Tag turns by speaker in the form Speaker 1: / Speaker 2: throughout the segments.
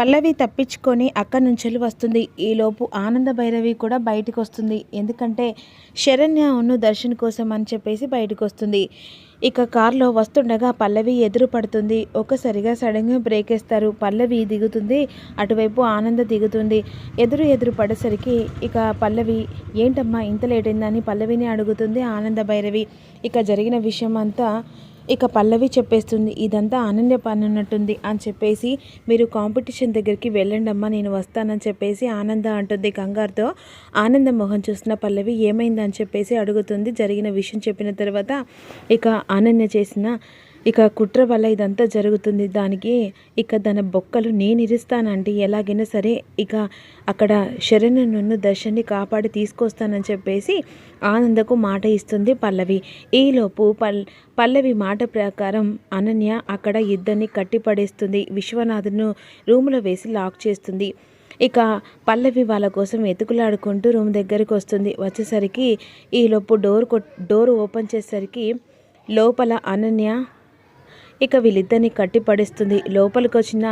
Speaker 1: పల్లవి తప్పించుకొని అక్కడి నుంచి వస్తుంది. ఈలోపు ఆనంద భైరవి కూడా బయటకు వస్తుంది. ఎందుకంటే శరణ్యను దర్శన్ కోసం అని చెప్పేసి బయటకు వస్తుంది. ఇక కారులో వస్తుండగా పల్లవి ఎదురు పడుతుంది. ఒక్కసారిగా సడన్గా బ్రేక్ వేస్తారు. పల్లవి దిగుతుంది, అటువైపు ఆనంద దిగుతుంది. ఎదురు పడేసరికి ఇక పల్లవి ఏంటమ్మా ఇంత లేట్ అయిందని పల్లవిని అడుగుతుంది ఆనంద భైరవి. ఇక జరిగిన విషయం అంతా ఇక పల్లవి చెప్పేస్తుంది. ఇదంతా అనన్య పని అన్నట్టుంది అని చెప్పేసి మీరు కాంపిటీషన్ దగ్గరికి వెళ్ళండి అమ్మా, నేను వస్తానని చెప్పేసి ఆనంద అంటుంది కంగారుతో. ఆనంద మొహం చూసిన పల్లవి ఏమైందని చెప్పేసి అడుగుతుంది. జరిగిన విషయం చెప్పిన తర్వాత ఇక అనన్య చేసిన ఇక కుట్ర వల్ల ఇదంతా జరుగుతుంది, దానికి ఇక దాని బొక్కలు నేను ఇరుస్తానంటే ఎలాగైనా సరే ఇక అక్కడ శరణ్యను దర్శన్ని కాపాడి తీసుకొస్తానని చెప్పేసి ఆనందకు మాట ఇస్తుంది పల్లవి. ఈలోపు పల్లవి మాట ప్రకారం అనన్య అక్కడ ఇద్దరిని కట్టిపడేస్తుంది. విశ్వనాథ్ను రూములో వేసి లాక్ చేస్తుంది. ఇక పల్లవి వాళ్ళ కోసం ఎతుకులాడుకుంటూ రూమ్ దగ్గరికి వస్తుంది. వచ్చేసరికి ఈలోపు డోర్ ఓపెన్ చేసేసరికి లోపల అనన్య ఇక వీళ్ళిద్దరిని కట్టిపడేస్తుంది. లోపలికి వచ్చిన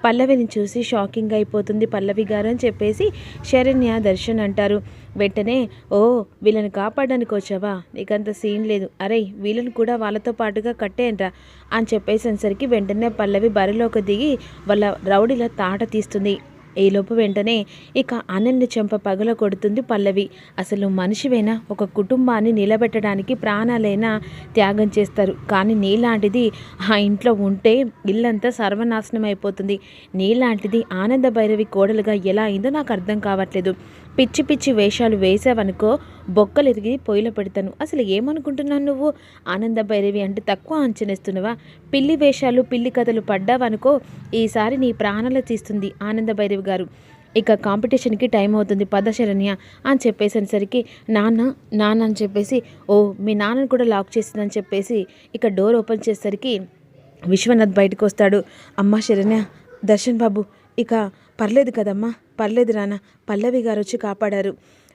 Speaker 1: పల్లవిని చూసి షాకింగ్ అయిపోతుంది. పల్లవి గారు అని చెప్పేసి శరణ్య దర్శన్ అంటారు. వెంటనే ఓ వీళ్ళని కాపాడడానికి వచ్చావా, నీకంత సీన్ లేదు, అరే వీళ్ళని కూడా వాళ్ళతో పాటుగా కట్టేయండ్రా అని చెప్పేసరికి వెంటనే పల్లవి బరిలోకి దిగి వాళ్ళ రౌడీల తాట తీస్తుంది. ఈలోపు వెంటనే ఇక అనన్య చెంప పగల కొడుతుంది పల్లవి. అసలు మనిషివైనా ఒక కుటుంబాన్ని నిలబెట్టడానికి ప్రాణాలైనా త్యాగం చేస్తారు, కానీ నీలాంటిది ఆ ఇంట్లో ఉంటే ఇల్లంతా సర్వనాశనం అయిపోతుంది. నీలాంటిది ఆనంద భైరవి కోడలుగా ఎలా అయిందో నాకు అర్థం కావట్లేదు. పిచ్చి పిచ్చి వేషాలు వేసావనుకో బొక్కలు ఎరిగి పొయ్యిలో పెడతాను. అసలు ఏమనుకుంటున్నాను నువ్వు? ఆనంద భైరవి అంటే తక్కువ అంచనేస్తున్నావా? పిల్లి వేషాలు పిల్లి కథలు పడ్డావనుకో ఈసారి నీ ప్రాణాలు తీస్తుంది ఆనంద భైరవి గారు. ఇక కాంపిటీషన్కి టైం అవుతుంది, పద శరణ్య అని చెప్పేసరికి నాన్న అని చెప్పేసి ఓ మీ నాన్నని కూడా లాక్ చేసిందని చెప్పేసి ఇక డోర్ ఓపెన్ చేసేసరికి విశ్వనాథ్ బయటకు వస్తాడు. అమ్మ శరణ్య, దర్శన్ బాబు ఇక పర్లేదు కదమ్మా, పర్లేదు రానా, పల్లవి గారు వచ్చి కాపాడారు.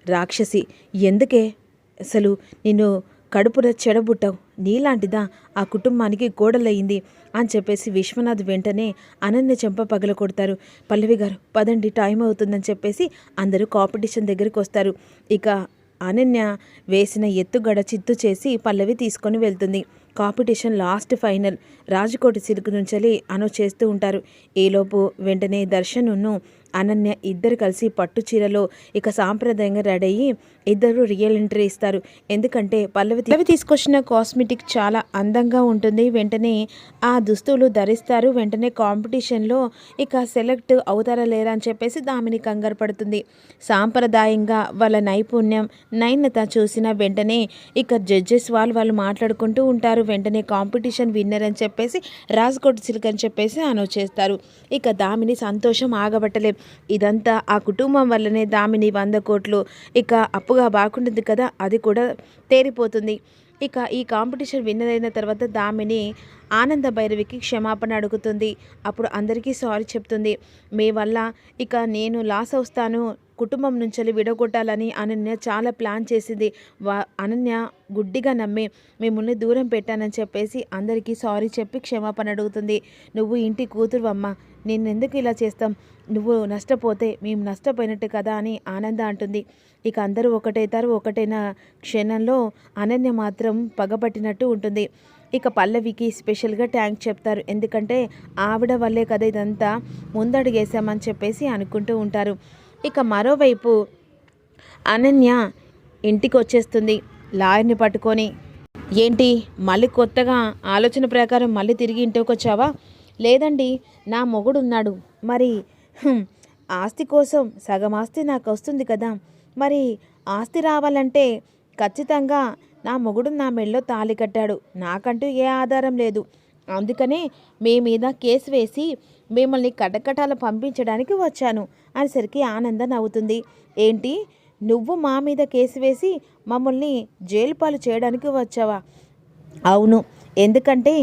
Speaker 1: రాక్షసి, ఎందుకే అసలు నిన్ను కడుపున చెడబుట్టావు, నీలాంటిదా ఆ కుటుంబానికి గోడలయ్యింది అని చెప్పేసి విశ్వనాథ్ వెంటనే అనన్య చెంప పగల కొడతారు. పల్లవి గారు పదండి, టైం అవుతుందని చెప్పేసి అందరూ కాంపిటీషన్ దగ్గరికి వస్తారు. ఇక అనన్య వేసిన ఎత్తుగడ చిత్తు చేసి పల్లవి తీసుకొని వెళ్తుంది. Competition last final Rajakoti silk నుంచి అనౌన్స్ చేస్తూ ఉంటారు. ఈలోపు వెంటనే దర్శన్ను అనన్య ఇద్దరు కలిసి పట్టు చీరలో ఇక సాంప్రదాయంగా రెడీ అయ్యి ఇద్దరు రియల్ ఎంట్రీ ఇస్తారు. ఎందుకంటే పల్లవి తీసుకొచ్చిన కాస్మెటిక్ చాలా అందంగా ఉంటుంది. వెంటనే ఆ దుస్తులు ధరిస్తారు. వెంటనే కాంపిటీషన్లో ఇక సెలెక్ట్ అవుతారా లేరా అని చెప్పేసి దామిని కంగారు పడుతుంది. సాంప్రదాయంగా వాళ్ళ నైపుణ్యం నైన్యత చూసిన వెంటనే ఇక జడ్జెస్ వాళ్ళు మాట్లాడుకుంటూ ఉంటారు. వెంటనే కాంపిటీషన్ విన్నర్ అని చెప్పేసి రాజ్కోట్ సిల్క్ అని చెప్పేసి అనౌన్స్ చేస్తారు. ఇక దామిని సంతోషం ఆగబట్టలేదు. ఇదంతా ఆ కుటుంబం వల్లనే దామిని 100 కోట్లు ఇక అప్పుగా బాగుంటుంది కదా, అది కూడా తేరిపోతుంది. ఇక ఈ కాంపిటీషన్ విన్నర్ అయిన తర్వాత దామిని ఆనంద భైరవికి క్షమాపణ అడుగుతుంది. అప్పుడు అందరికీ సారీ చెప్తుంది. మీ వల్ల ఇక నేను లాస్ అవుతాను, కుటుంబం నుంచి విడగొట్టాలని అనన్య చాలా ప్లాన్ చేసింది. అనన్య గుడ్డిగా నమ్మి మిమ్మల్ని దూరం పెట్టానని చెప్పేసి అందరికీ సారీ చెప్పి క్షమాపణ అడుగుతుంది. నువ్వు ఇంటి కూతురు అమ్మ, నేనెందుకు ఇలా చేస్తాం, నువ్వు నష్టపోతే మేము నష్టపోయినట్టు కదా అని ఆనంద అంటుంది. ఇక అందరూ ఒకటైతారు. ఒకటైన క్షణంలో అనన్య మాత్రం పగబట్టినట్టు ఉంటుంది. ఇక పల్లవికి స్పెషల్గా థ్యాంక్స్ చెప్తారు. ఎందుకంటే ఆవిడ వల్లే కదా ఇదంతా ముందడుగేసామని చెప్పేసి అనుకుంటూ ఉంటారు. ఇక మరోవైపు అనన్య ఇంటికి వచ్చేస్తుంది లాయర్ని పట్టుకొని. ఏంటి మళ్ళీ కొత్తగా ఆలోచన ప్రకారం మళ్ళీ తిరిగి ఇంటికి వచ్చావా? లేదండి, నా మొగుడున్నాడు, మరి ఆస్తి కోసం సగం ఆస్తి నాకు వస్తుంది కదా, మరి ఆస్తి రావాలంటే ఖచ్చితంగా నా మొగుడు నా మెళ్ళో తాళి కట్టాడు, నాకంటూ ఏ ఆధారం లేదు, అందుకనే మీ మీద కేసు వేసి మిమ్మల్ని కటకటాలు పంపించడానికి వచ్చాను అనేసరికి ఆనంద నవ్వుతుంది. ఏంటి, నువ్వు మా మీద కేసు వేసి మమ్మల్ని జైలు పాలు చేయడానికి వచ్చావా? అవును, ఎందుకంటే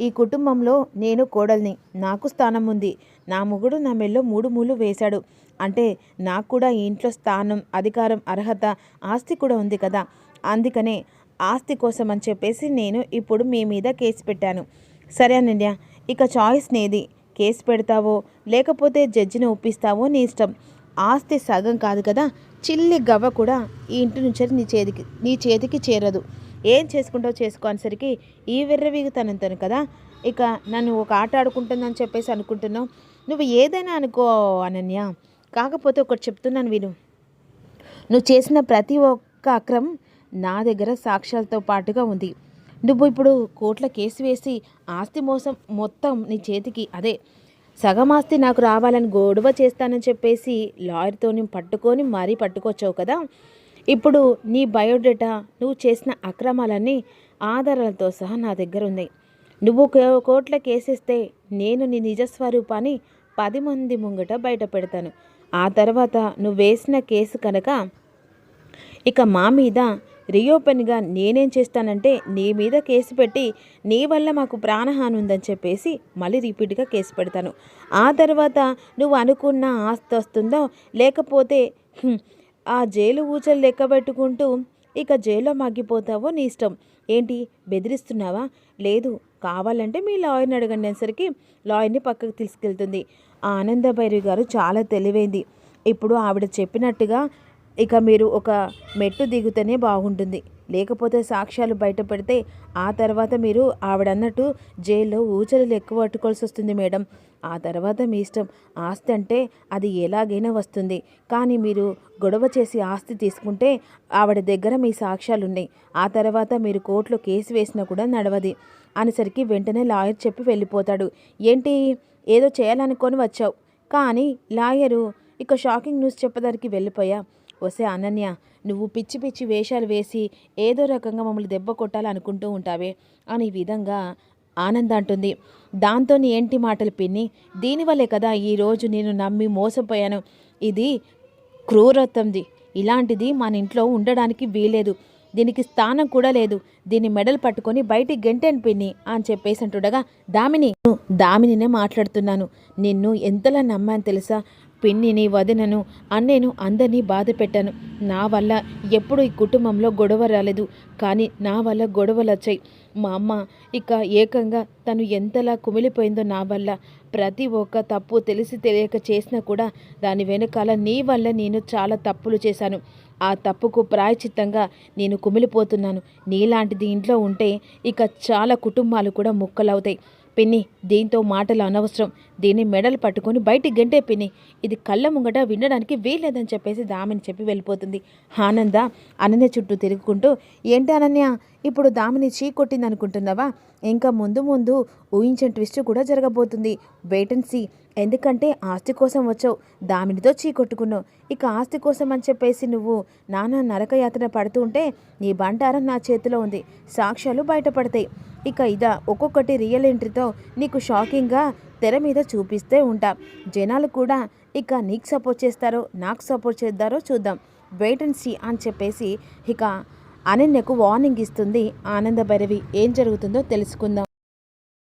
Speaker 1: ఈ కుటుంబంలో నేను కోడల్ని, నాకు స్థానం ఉంది, నా మొగుడు నా మెల్లో 3 ముళ్ళు వేశాడు అంటే నాకు కూడా ఈ ఇంట్లో స్థానం, అధికారం, అర్హత, ఆస్తి కూడా ఉంది కదా, అందుకనే ఆస్తి కోసం అని చెప్పేసి నేను ఇప్పుడు మీ మీద కేసు పెట్టాను. సరే అనన్య, ఇక చాయిస్ నేది, కేసు పెడతావో లేకపోతే జడ్జిని ఒప్పిస్తావో నీ ఇష్టం. ఆస్తి సగం కాదు కదా, చిల్లి గవ్వ కూడా ఈ ఇంటి నుంచి నీ చేతికి చేరదు. ఏం చేసుకుంటావు చేసుకో అనేసరికి ఈ విర్రవీగుతానంతాను కదా. ఇక నన్ను ఒక ఆట ఆడుకుంటుందని చెప్పేసి అనుకుంటున్నావు. నువ్వు ఏదైనా అనుకో అనన్య, కాకపోతే ఒకటి చెప్తున్నాను విను. నువ్వు చేసిన ప్రతి ఒక్క అక్రమం నా దగ్గర సాక్ష్యాలతో పాటుగా ఉంది. నువ్వు ఇప్పుడు కోర్టుల కేసు వేసి ఆస్తి మోసం మొత్తం నీ చేతికి, అదే సగం ఆస్తి నాకు రావాలని గొడవ చేస్తానని చెప్పేసి లాయర్తో పట్టుకొని మరీ పట్టుకొచ్చావు కదా. ఇప్పుడు నీ బయోడేటా, నువ్వు చేసిన అక్రమాలన్నీ ఆధారాలతో సహా నా దగ్గర ఉన్నాయి. నువ్వు కోర్టుల కేసేస్తే నేను నీ నిజస్వరూపాన్ని 10 మంది ముంగట బయట పెడతాను. ఆ తర్వాత నువ్వు వేసిన కేసు కనుక ఇక మా మీద రీఓపెన్గా నేనేం చేస్తానంటే నీ మీద కేసు పెట్టి నీ వల్ల మాకు ప్రాణహాని ఉందని చెప్పేసి మళ్ళీ రిపీట్గా కేసు పెడతాను. ఆ తర్వాత నువ్వు అనుకున్న ఆస్తి వస్తుందో లేకపోతే ఆ జైలు ఊచలు లెక్క పెట్టుకుంటూ ఇక జైల్లో మగ్గిపోతావో నీ ఇష్టం. ఏంటి బెదిరిస్తున్నావా? లేదు, కావాలంటే మీ లాయర్ని అడగండి అనేసరికి లాయర్ని పక్కకు తీసుకెళ్తుంది. ఆనందభైరవి గారు చాలా తెలివైంది. ఇప్పుడు ఆవిడ చెప్పినట్టుగా ఇక మీరు ఒక మెట్టు దిగుతేనే బాగుంటుంది. లేకపోతే సాక్ష్యాలు బయట పెడితే ఆ తర్వాత మీరు ఆవిడన్నట్టు జైల్లో ఊచలు ఎక్కువ పట్టుకోవాల్సి వస్తుంది మేడం. ఆ తర్వాత మీ ఇష్టం. ఆస్తి అంటే అది ఎలాగైనా వస్తుంది. కానీ మీరు గొడవ చేసి ఆస్తి తీసుకుంటే ఆవిడ దగ్గర మీ సాక్ష్యాలు ఉన్నాయి. ఆ తర్వాత మీరు కోర్టులో కేసు వేసినా కూడా నడవది అనేసరికి వెంటనే లాయర్ చెప్పి వెళ్ళిపోతాడు. ఏంటి ఏదో చేయాలనుకొని వచ్చావు, కానీ లాయరు ఇక షాకింగ్ న్యూస్ చెప్పడానికి వెళ్ళిపోయా. వసే అనన్య, నువ్వు పిచ్చి పిచ్చి వేషాలు వేసి ఏదో రకంగా మమ్మల్ని దెబ్బ కొట్టాలనుకుంటూ ఉంటావే అని విధంగా ఆనంద్ అంటుంది. దాంతో ఏంటి మాటలు పిన్ని, దీనివల్లే కదా ఈరోజు నేను నమ్మి మోసపోయాను. ఇది క్రూరత్వంది. ఇలాంటిది మన ఇంట్లో ఉండడానికి వీలేదు. దీనికి స్థానం కూడా లేదు. దీన్ని మెడలు పట్టుకొని బయటికి గెంటేను పిన్ని అని చెప్పేసి అంటుండగా, దామినినే మాట్లాడుతున్నాను. నిన్ను ఎంతలా నమ్మాను తెలుసా? పిన్నిని, వదినను, అన్నేను అందరినీ బాధ పెట్టాను. నా వల్ల ఎప్పుడు ఈ కుటుంబంలో గొడవ రాలేదు, కానీ నా వల్ల గొడవలు వచ్చాయి. మా అమ్మ ఇక ఏకంగా తను ఎంతలా కుమిలిపోయిందో నా వల్ల. ప్రతి ఒక్క తప్పు తెలిసి తెలియక చేసినా కూడా దాని వెనకాల నీ వల్ల నేను చాలా తప్పులు చేశాను. ఆ తప్పుకు ప్రాయచిత్తంగా నేను కుమిలిపోతున్నాను. నీలాంటిది ఇంట్లో ఉంటే ఇక చాలా కుటుంబాలు కూడా ముక్కలవుతాయి. పిన్ని, దీంతో మాటలు అనవసరం. దీన్ని మెడలు పట్టుకొని బయటికి గంటే పిన్ని, ఇది కళ్ళ ముంగట వినడానికి వీల్లేదని చెప్పేసి దామిని చెప్పి వెళ్ళిపోతుంది. ఆనంద అనన్య చుట్టూ తిరుగుకుంటూ, ఏంటి అనన్య ఇప్పుడు దామిని చీ కొట్టింది అనుకుంటున్నావా? ఇంకా ముందు ముందు ఊహించిన ట్విస్ట్ కూడా జరగబోతుంది. Wait and see. ఎందుకంటే ఆస్తి కోసం వచ్చావు, దామినితో చీ కొట్టుకున్నావు. ఇక ఆస్తి కోసం అని చెప్పేసి నువ్వు నానా నరకయాతన పడుతూ ఉంటే నీ బంటారం నా చేతిలో ఉంది. సాక్ష్యాలు బయటపడతాయి. ఇక ఒక్కొక్కటి రియల్ ఎంట్రీతో నీకు షాకింగ్గా తెర మీద చూపిస్తే ఉంటా. జనాలు కూడా ఇక నీకు సపోర్ట్ చేస్తారో నాకు సపోర్ట్ చేద్దారో చూద్దాం. వెయిట్ అండ్ సీ అని చెప్పేసి ఇక అనన్యకు వార్నింగ్ ఇస్తుంది ఆనందభైరవి. ఏం జరుగుతుందో తెలుసుకుందాం.